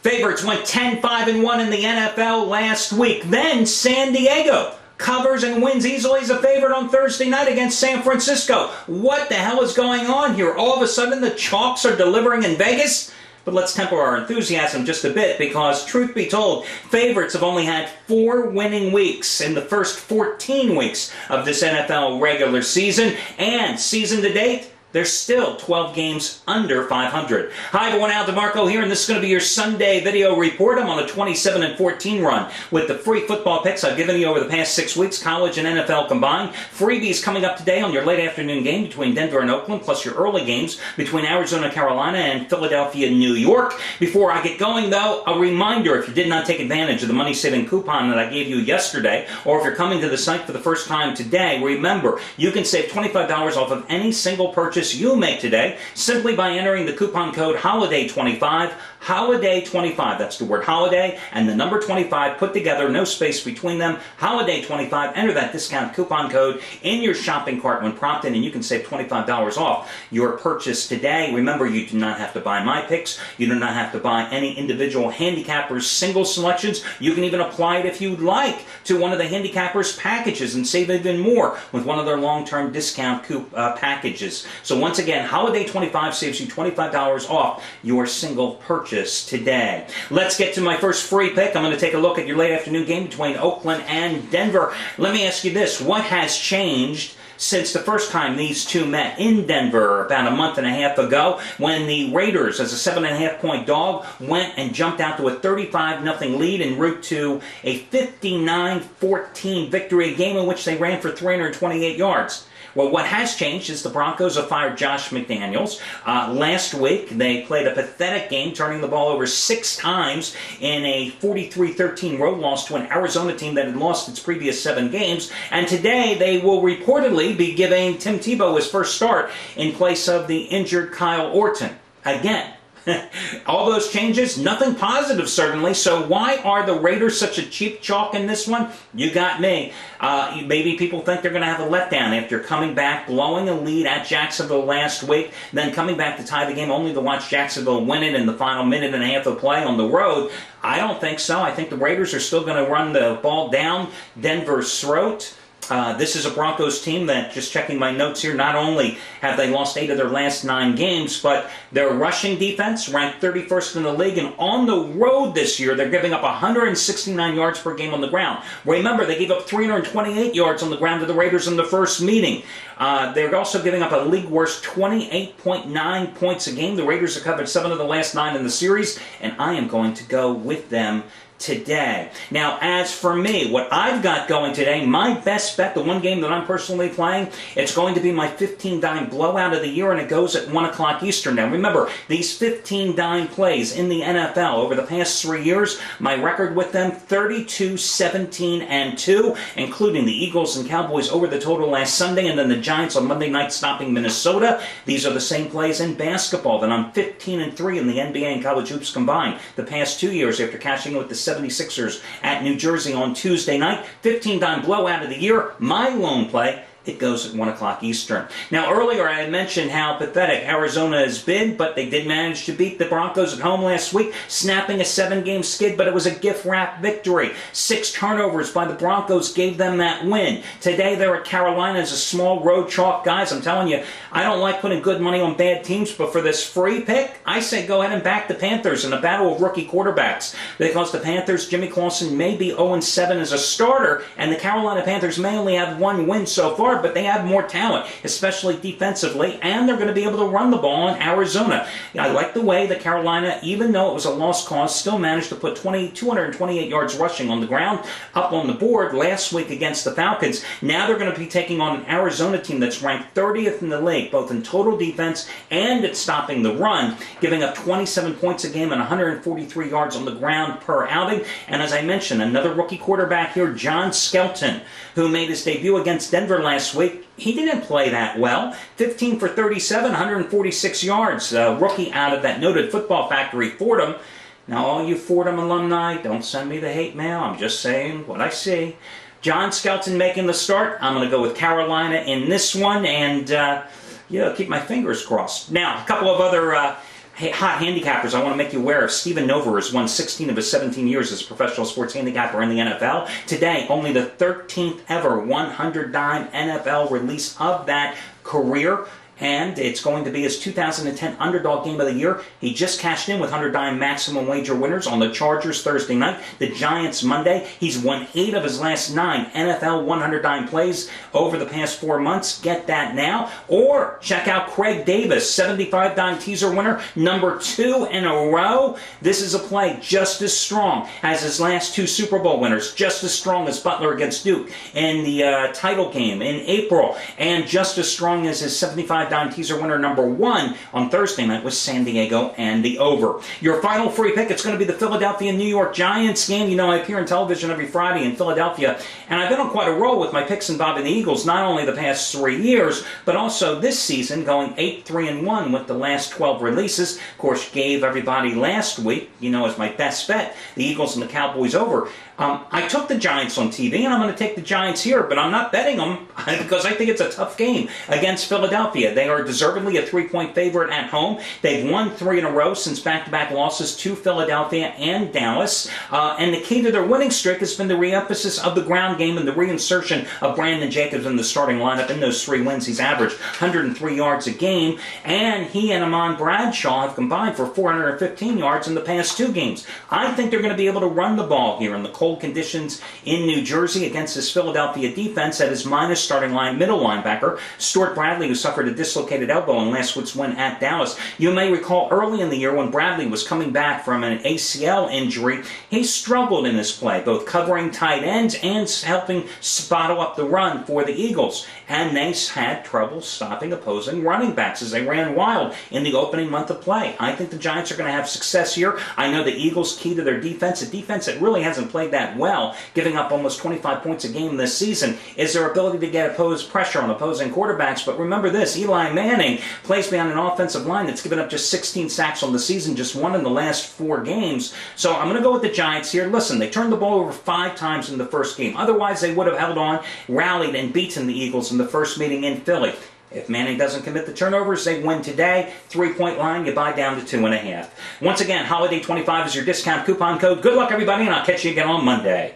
Favorites went 10-5-1 in the NFL last week. Then San Diego covers and wins easily as a favorite on Thursday night against San Francisco. What the hell is going on here? All of a sudden the chalks are delivering in Vegas? But let's temper our enthusiasm just a bit, because truth be told, favorites have only had 4 winning weeks in the first 14 weeks of this NFL regular season, and season to date, they're still 12 games under 500. Hi everyone, Al DeMarco here, and this is going to be your Sunday video report. I'm on a 27-14 run with the free football picks I've given you over the past 6 weeks, college and NFL combined. Freebies coming up today on your late afternoon game between Denver and Oakland, plus your early games between Arizona, Carolina, and Philadelphia, New York. Before I get going, though, a reminder, if you did not take advantage of the money-saving coupon that I gave you yesterday, or if you're coming to the site for the first time today, remember, you can save $25 off of any single purchase you make today simply by entering the coupon code HOLIDAY25. HOLIDAY25, that's the word holiday and the number 25 put together, no space between them. HOLIDAY25, enter that discount coupon code in your shopping cart when prompted, and you can save $25 off your purchase today. Remember, you do not have to buy my picks. You do not have to buy any individual handicappers' single selections. You can even apply it if you'd like to one of the handicappers' packages and save even more with one of their long-term discount packages. So once again, HOLIDAY25 saves you $25 off your single purchase today. Let's get to my first free pick. I'm going to take a look at your late afternoon game between Oakland and Denver. Let me ask you this. What has changed since the first time these two met in Denver about a month and a half ago, when the Raiders, as a 7.5-point dog, went and jumped out to a 35-0 lead en route to a 59-14 victory, a game in which they ran for 328 yards? Well, what has changed is the Broncos have fired Josh McDaniels. Last week, they played a pathetic game, turning the ball over 6 times in a 43-13 road loss to an Arizona team that had lost its previous 7 games. And today, they will reportedly be giving Tim Tebow his first start in place of the injured Kyle Orton. Again, all those changes, nothing positive certainly. So why are the Raiders such a cheap chalk in this one? You got me. Maybe people think they're going to have a letdown after coming back, blowing a lead at Jacksonville last week, then coming back to tie the game only to watch Jacksonville win it in the final minute and a half of play on the road. I don't think so. I think the Raiders are still going to run the ball down Denver's throat. This is a Broncos team that, just checking my notes here, not only have they lost 8 of their last 9 games, but their rushing defense ranked 31st in the league, and on the road this year, they're giving up 169 yards per game on the ground. Remember, they gave up 328 yards on the ground to the Raiders in the first meeting. They're also giving up a league-worst 28.9 points a game. The Raiders have covered 7 of the last 9 in the series, and I am going to go with them today. Now, as for me, what I've got going today, my best bet, the one game that I'm personally playing, it's going to be my 15-dime blowout of the year, and it goes at 1 o'clock Eastern. Now, remember, these 15-dime plays in the NFL over the past 3 years, my record with them, 32-17-2, including the Eagles and Cowboys over the total last Sunday, and then the Giants on Monday night stopping Minnesota. These are the same plays in basketball. Then I'm 15-3 in the NBA and college hoops combined the past 2 years after cashing in with the 76ers at New Jersey on Tuesday night. 15-dime blowout of the year, my lone play. It goes at 1 o'clock Eastern. Now, earlier I had mentioned how pathetic Arizona has been, but they did manage to beat the Broncos at home last week, snapping a 7-game skid, but it was a gift-wrapped victory. 6 turnovers by the Broncos gave them that win. Today they're at Carolina as a small road chalk. Guys, I'm telling you, I don't like putting good money on bad teams, but for this free pick, I say go ahead and back the Panthers in a battle of rookie quarterbacks, because the Panthers, Jimmy Clausen may be 0-7 as a starter, and the Carolina Panthers may only have 1 win so far, but they have more talent, especially defensively, and they're going to be able to run the ball in Arizona. I like the way that Carolina, even though it was a lost cause, still managed to put 228 yards rushing on the ground up on the board last week against the Falcons. Now they're going to be taking on an Arizona team that's ranked 30th in the league, both in total defense and at stopping the run, giving up 27 points a game and 143 yards on the ground per outing. And as I mentioned, another rookie quarterback here, John Skelton, who made his debut against Denver last week. He didn't play that well. 15 for 37, 146 yards. Rookie out of that noted football factory, Fordham. Now, all you Fordham alumni, don't send me the hate mail. I'm just saying what I see. John Skelton making the start. I'm going to go with Carolina in this one, and keep my fingers crossed. Now, a couple of other Hey, hot handicappers, I want to make you aware of Stephen Nover has won 16 of his 17 years as a professional sports handicapper in the NFL. Today, only the 13th ever 100-dime NFL release of that career. And it's going to be his 2010 Underdog Game of the Year. He just cashed in with 100-dime maximum wager winners on the Chargers Thursday night, the Giants Monday. He's won 8 of his last 9 NFL 100-dime plays over the past 4 months. Get that now. Or check out Craig Davis, 75-dime teaser winner, number 2 in a row. This is a play just as strong as his last 2 Super Bowl winners, just as strong as Butler against Duke in the title game in April, and just as strong as his 75-dime teaser winner number 1 on Thursday night was San Diego and the over. Your final free pick, it's going to be the Philadelphia-New York Giants game. You know, I appear on television every Friday in Philadelphia, and I've been on quite a roll with my picks involving the Eagles, not only the past 3 years, but also this season, going 8-3-1 with the last 12 releases. Of course, gave everybody last week, you know, as my best bet, the Eagles and the Cowboys over. I took the Giants on TV, and I'm going to take the Giants here, but I'm not betting them because I think it's a tough game against Philadelphia. They are deservedly a 3-point favorite at home. They've won 3 in a row since back-to-back losses to Philadelphia and Dallas, and the key to their winning streak has been the re-emphasis of the ground game and the reinsertion of Brandon Jacobs in the starting lineup. In those 3 wins, he's averaged 103 yards a game, and he and Amon Bradshaw have combined for 415 yards in the past 2 games. I think they're going to be able to run the ball here in the cold conditions in New Jersey against this Philadelphia defense that is minus starting middle linebacker Stuart Bradley, who suffered a dislocated elbow in last week's win at Dallas. You may recall early in the year when Bradley was coming back from an ACL injury, he struggled in this play, both covering tight ends and helping bottle up the run for the Eagles. And they had trouble stopping opposing running backs as they ran wild in the opening month of play. I think the Giants are going to have success here. I know the Eagles' key to their defense, a defense that really hasn't played that well, giving up almost 25 points a game this season, is their ability to get opposed pressure on opposing quarterbacks. But remember this, Eli Manning plays behind an offensive line that's given up just 16 sacks on the season, just 1 in the last 4 games. So I'm going to go with the Giants here. Listen, they turned the ball over 5 times in the first game. Otherwise, they would have held on, rallied, and beaten the Eagles in the first meeting in Philly. If Manning doesn't commit the turnovers, they win today. 3-point line, you buy down to 2.5. Once again, Holiday25 is your discount coupon code. Good luck, everybody, and I'll catch you again on Monday.